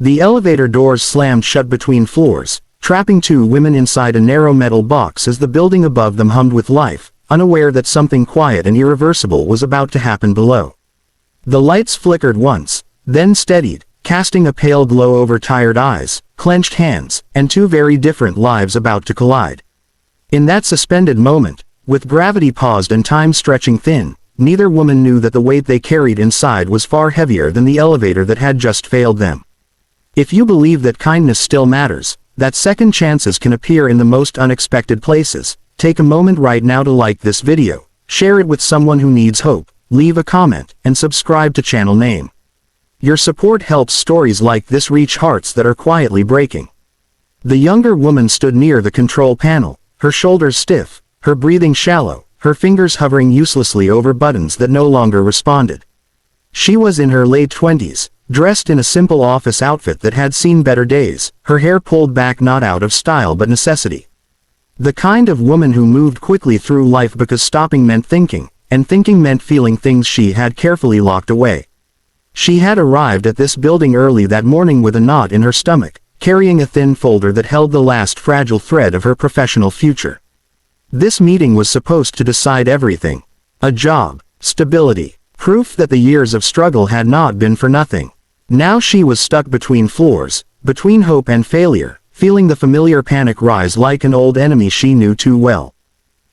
The elevator doors slammed shut between floors, trapping two women inside a narrow metal box as the building above them hummed with life, unaware that something quiet and irreversible was about to happen below. The lights flickered once, then steadied, casting a pale glow over tired eyes, clenched hands, and two very different lives about to collide. In that suspended moment, with gravity paused and time stretching thin, neither woman knew that the weight they carried inside was far heavier than the elevator that had just failed them. If you believe that kindness still matters, that second chances can appear in the most unexpected places, take a moment right now to like this video, share it with someone who needs hope, leave a comment, and subscribe to channel name. Your support helps stories like this reach hearts that are quietly breaking. The younger woman stood near the control panel, her shoulders stiff, her breathing shallow, her fingers hovering uselessly over buttons that no longer responded. She was in her late 20s, dressed in a simple office outfit that had seen better days, her hair pulled back not out of style but necessity. The kind of woman who moved quickly through life because stopping meant thinking, and thinking meant feeling things she had carefully locked away. She had arrived at this building early that morning with a knot in her stomach, carrying a thin folder that held the last fragile thread of her professional future. This meeting was supposed to decide everything. A job, stability, proof that the years of struggle had not been for nothing. Now she was stuck between floors, between hope and failure, feeling the familiar panic rise like an old enemy she knew too well.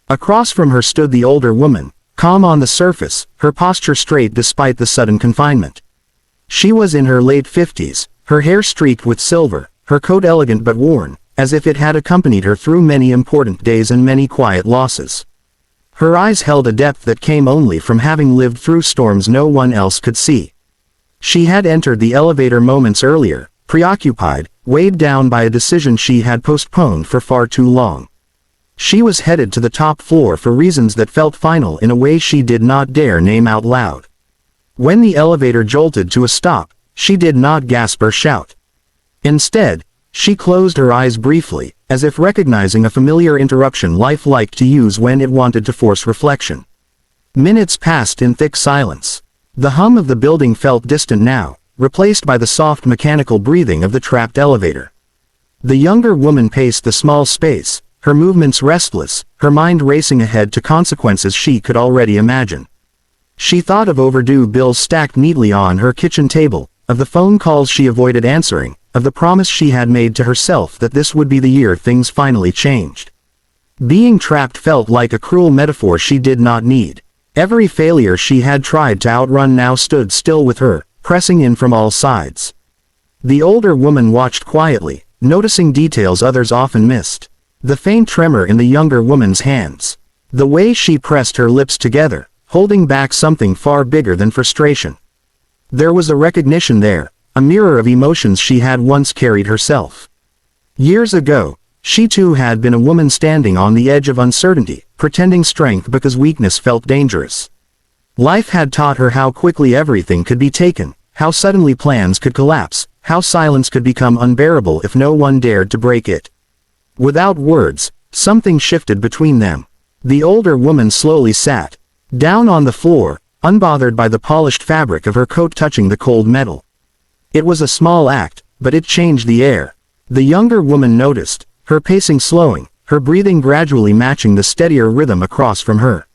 Across from her stood the older woman, calm on the surface, her posture straight despite the sudden confinement. She was in her late 50s, her hair streaked with silver, her coat elegant but worn, as if it had accompanied her through many important days and many quiet losses. Her eyes held a depth that came only from having lived through storms no one else could see. She had entered the elevator moments earlier, preoccupied, weighed down by a decision she had postponed for far too long. She was headed to the top floor for reasons that felt final in a way she did not dare name out loud. When the elevator jolted to a stop, she did not gasp or shout. Instead, she closed her eyes briefly, as if recognizing a familiar interruption life liked to use when it wanted to force reflection. Minutes passed in thick silence. The hum of the building felt distant now, replaced by the soft mechanical breathing of the trapped elevator. The younger woman paced the small space, her movements restless, her mind racing ahead to consequences she could already imagine. She thought of overdue bills stacked neatly on her kitchen table, of the phone calls she avoided answering, of the promise she had made to herself that this would be the year things finally changed. Being trapped felt like a cruel metaphor she did not need. Every failure she had tried to outrun now stood still with her, pressing in from all sides. The older woman watched quietly, noticing details others often missed. The faint tremor in the younger woman's hands. The way she pressed her lips together, holding back something far bigger than frustration. There was a recognition there, a mirror of emotions she had once carried herself. Years ago, she too had been a woman standing on the edge of uncertainty, pretending strength because weakness felt dangerous. Life had taught her how quickly everything could be taken, how suddenly plans could collapse, how silence could become unbearable if no one dared to break it. Without words, something shifted between them. The older woman slowly sat down on the floor, unbothered by the polished fabric of her coat touching the cold metal. It was a small act, but it changed the air. The younger woman noticed, her pacing slowing, her breathing gradually matching the steadier rhythm across from her.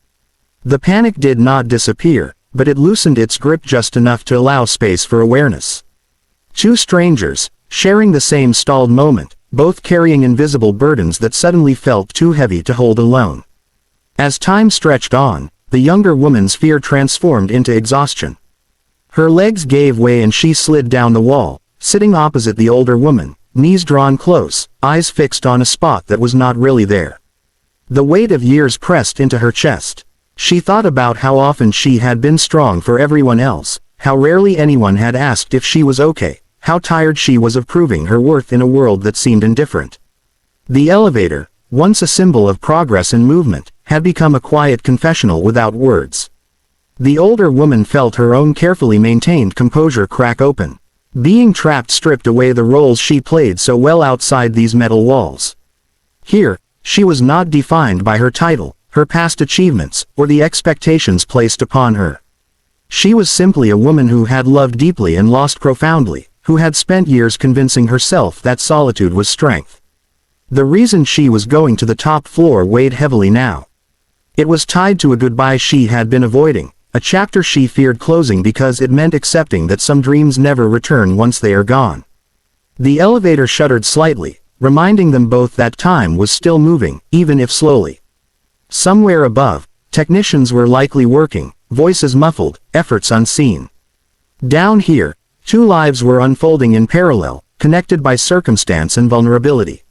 The panic did not disappear, but it loosened its grip just enough to allow space for awareness. Two strangers, sharing the same stalled moment, both carrying invisible burdens that suddenly felt too heavy to hold alone. As time stretched on, the younger woman's fear transformed into exhaustion. Her legs gave way and she slid down the wall, sitting opposite the older woman, knees drawn close, eyes fixed on a spot that was not really there. The weight of years pressed into her chest. She thought about how often she had been strong for everyone else, how rarely anyone had asked if she was okay, how tired she was of proving her worth in a world that seemed indifferent. The elevator, once a symbol of progress and movement, had become a quiet confessional without words. The older woman felt her own carefully maintained composure crack open. Being trapped stripped away the roles she played so well outside these metal walls. Here, she was not defined by her title, her past achievements, or the expectations placed upon her. She was simply a woman who had loved deeply and lost profoundly, who had spent years convincing herself that solitude was strength. The reason she was going to the top floor weighed heavily now. It was tied to a goodbye she had been avoiding, a chapter she feared closing because it meant accepting that some dreams never return once they are gone. The elevator shuddered slightly, reminding them both that time was still moving, even if slowly. Somewhere above, technicians were likely working, voices muffled, efforts unseen. Down here, two lives were unfolding in parallel, connected by circumstance and vulnerability.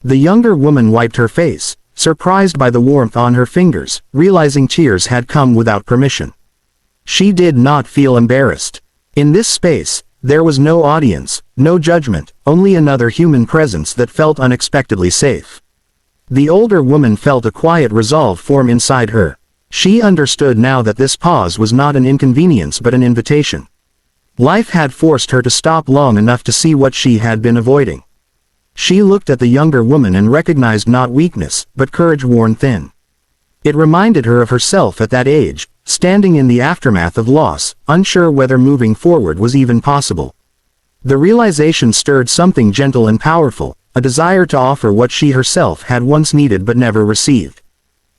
The younger woman wiped her face, surprised by the warmth on her fingers, realizing tears had come without permission. She did not feel embarrassed. In this space, there was no audience, no judgment, only another human presence that felt unexpectedly safe. The older woman felt a quiet resolve form inside her. She understood now that this pause was not an inconvenience but an invitation. Life had forced her to stop long enough to see what she had been avoiding. She looked at the younger woman and recognized not weakness, but courage worn thin. It reminded her of herself at that age, standing in the aftermath of loss, unsure whether moving forward was even possible. The realization stirred something gentle and powerful, a desire to offer what she herself had once needed but never received.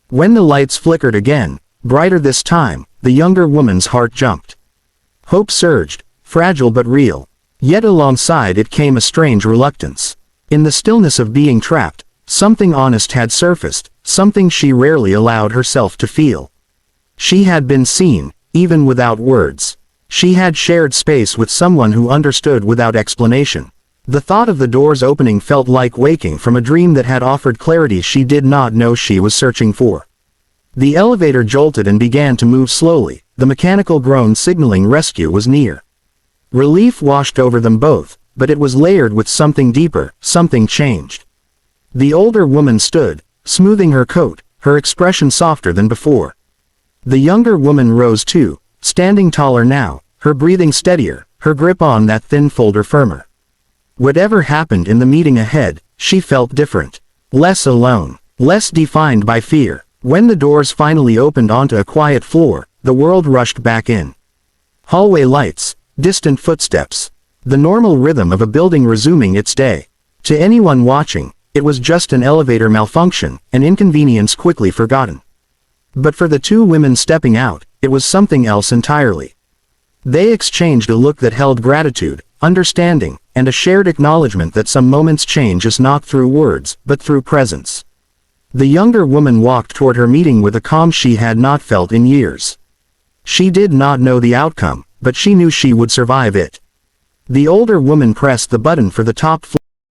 When the lights flickered again, brighter this time, the younger woman's heart jumped. Hope surged, fragile but real. Yet alongside it came a strange reluctance. In the stillness of being trapped, something honest had surfaced, something she rarely allowed herself to feel. She had been seen, even without words. She had shared space with someone who understood without explanation. The thought of the doors opening felt like waking from a dream that had offered clarity she did not know she was searching for. The elevator jolted and began to move slowly, the mechanical groan signaling rescue was near. Relief washed over them both, but it was layered with something deeper, something changed. The older woman stood, smoothing her coat, her expression softer than before. The younger woman rose too, standing taller now, her breathing steadier, her grip on that thin folder firmer. Whatever happened in the meeting ahead, she felt different. Less alone, less defined by fear. When the doors finally opened onto a quiet floor, the world rushed back in. Hallway lights, distant footsteps. The normal rhythm of a building resuming its day. To anyone watching, it was just an elevator malfunction, an inconvenience quickly forgotten. But for the two women stepping out, it was something else entirely. They exchanged a look that held gratitude, understanding, and a shared acknowledgement that some moments change us not through words, but through presence. The younger woman walked toward her meeting with a calm she had not felt in years. She did not know the outcome, but she knew she would survive it. The older woman pressed the button for the top floor.